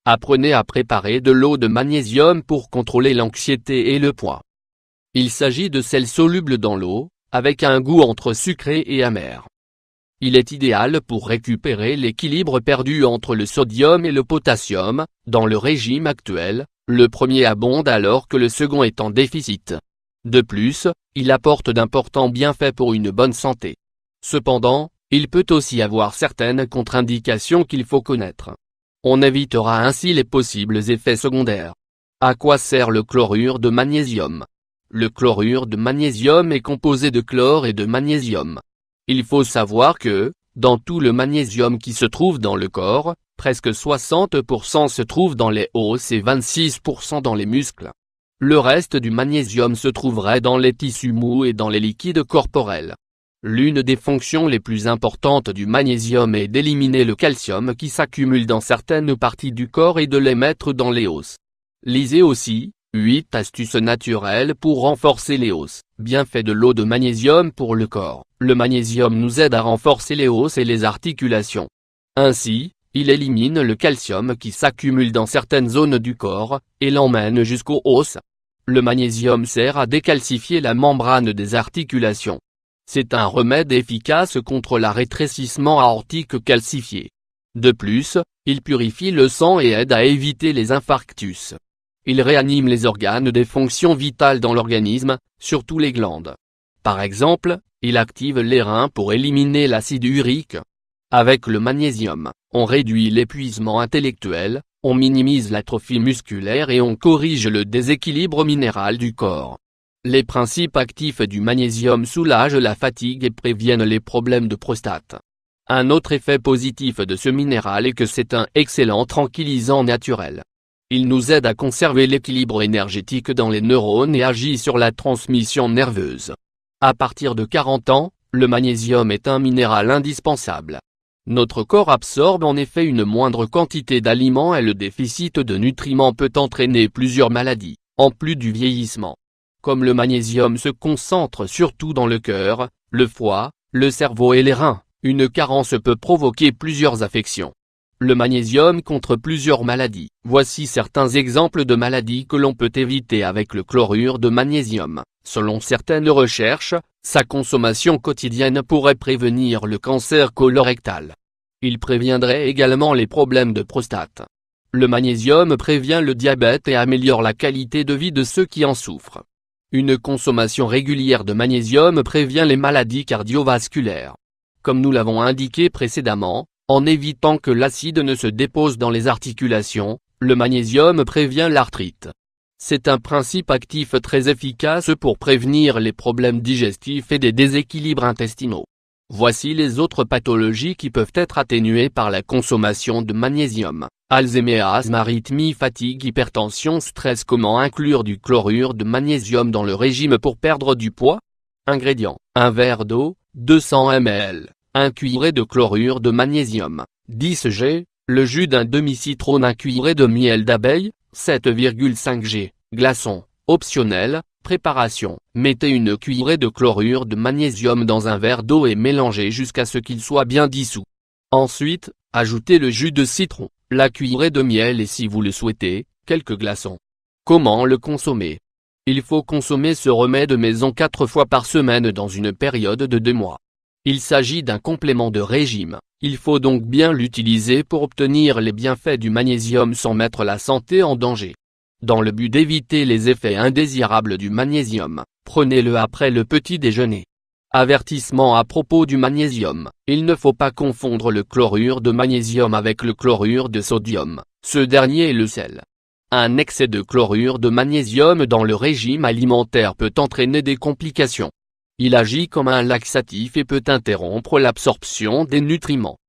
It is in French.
Apprenez à préparer de l'eau de magnésium pour contrôler l'anxiété et le poids. Il s'agit de sel soluble dans l'eau, avec un goût entre sucré et amer. Il est idéal pour récupérer l'équilibre perdu entre le sodium et le potassium. Dans le régime actuel, le premier abonde alors que le second est en déficit. De plus, il apporte d'importants bienfaits pour une bonne santé. Cependant, il peut aussi avoir certaines contre-indications qu'il faut connaître. On évitera ainsi les possibles effets secondaires. À quoi sert le chlorure de magnésium? Le chlorure de magnésium est composé de chlore et de magnésium. Il faut savoir que, dans tout le magnésium qui se trouve dans le corps, presque 60% se trouve dans les os et 26% dans les muscles. Le reste du magnésium se trouverait dans les tissus mous et dans les liquides corporels. L'une des fonctions les plus importantes du magnésium est d'éliminer le calcium qui s'accumule dans certaines parties du corps et de les mettre dans les os. Lisez aussi, 8 astuces naturelles pour renforcer les os. Bienfaits de l'eau de magnésium pour le corps. Le magnésium nous aide à renforcer les os et les articulations. Ainsi, il élimine le calcium qui s'accumule dans certaines zones du corps, et l'emmène jusqu'aux os. Le magnésium sert à décalcifier la membrane des articulations. C'est un remède efficace contre le rétrécissement aortique calcifié. De plus, il purifie le sang et aide à éviter les infarctus. Il réanime les organes des fonctions vitales dans l'organisme, surtout les glandes. Par exemple, il active les reins pour éliminer l'acide urique. Avec le magnésium, on réduit l'épuisement intellectuel, on minimise l'atrophie musculaire et on corrige le déséquilibre minéral du corps. Les principes actifs du magnésium soulagent la fatigue et préviennent les problèmes de prostate. Un autre effet positif de ce minéral est que c'est un excellent tranquillisant naturel. Il nous aide à conserver l'équilibre énergétique dans les neurones et agit sur la transmission nerveuse. À partir de 40 ans, le magnésium est un minéral indispensable. Notre corps absorbe en effet une moindre quantité d'aliments et le déficit de nutriments peut entraîner plusieurs maladies, en plus du vieillissement. Comme le magnésium se concentre surtout dans le cœur, le foie, le cerveau et les reins, une carence peut provoquer plusieurs affections. Le magnésium contre plusieurs maladies. Voici certains exemples de maladies que l'on peut éviter avec le chlorure de magnésium. Selon certaines recherches, sa consommation quotidienne pourrait prévenir le cancer colorectal. Il préviendrait également les problèmes de prostate. Le magnésium prévient le diabète et améliore la qualité de vie de ceux qui en souffrent. Une consommation régulière de magnésium prévient les maladies cardiovasculaires. Comme nous l'avons indiqué précédemment, en évitant que l'acide ne se dépose dans les articulations, le magnésium prévient l'arthrite. C'est un principe actif très efficace pour prévenir les problèmes digestifs et des déséquilibres intestinaux. Voici les autres pathologies qui peuvent être atténuées par la consommation de magnésium. Alzheimer, asthme, arythmie, fatigue, hypertension, stress. Comment inclure du chlorure de magnésium dans le régime pour perdre du poids? Ingrédients: 1 verre d'eau, 200 ml, 1 cuillerée de chlorure de magnésium, 10 g, le jus d'un demi-citron, 1 cuillerée de miel d'abeille, 7,5 g, glaçons, optionnel. Préparation: mettez une cuillerée de chlorure de magnésium dans un verre d'eau et mélangez jusqu'à ce qu'il soit bien dissous. Ensuite, ajoutez le jus de citron, la cuillerée de miel et si vous le souhaitez, quelques glaçons. Comment le consommer? Il faut consommer ce remède maison 4 fois par semaine dans une période de 2 mois. Il s'agit d'un complément de régime, il faut donc bien l'utiliser pour obtenir les bienfaits du magnésium sans mettre la santé en danger. Dans le but d'éviter les effets indésirables du magnésium, prenez-le après le petit déjeuner. Avertissement à propos du magnésium: il ne faut pas confondre le chlorure de magnésium avec le chlorure de sodium, ce dernier est le sel. Un excès de chlorure de magnésium dans le régime alimentaire peut entraîner des complications. Il agit comme un laxatif et peut interrompre l'absorption des nutriments.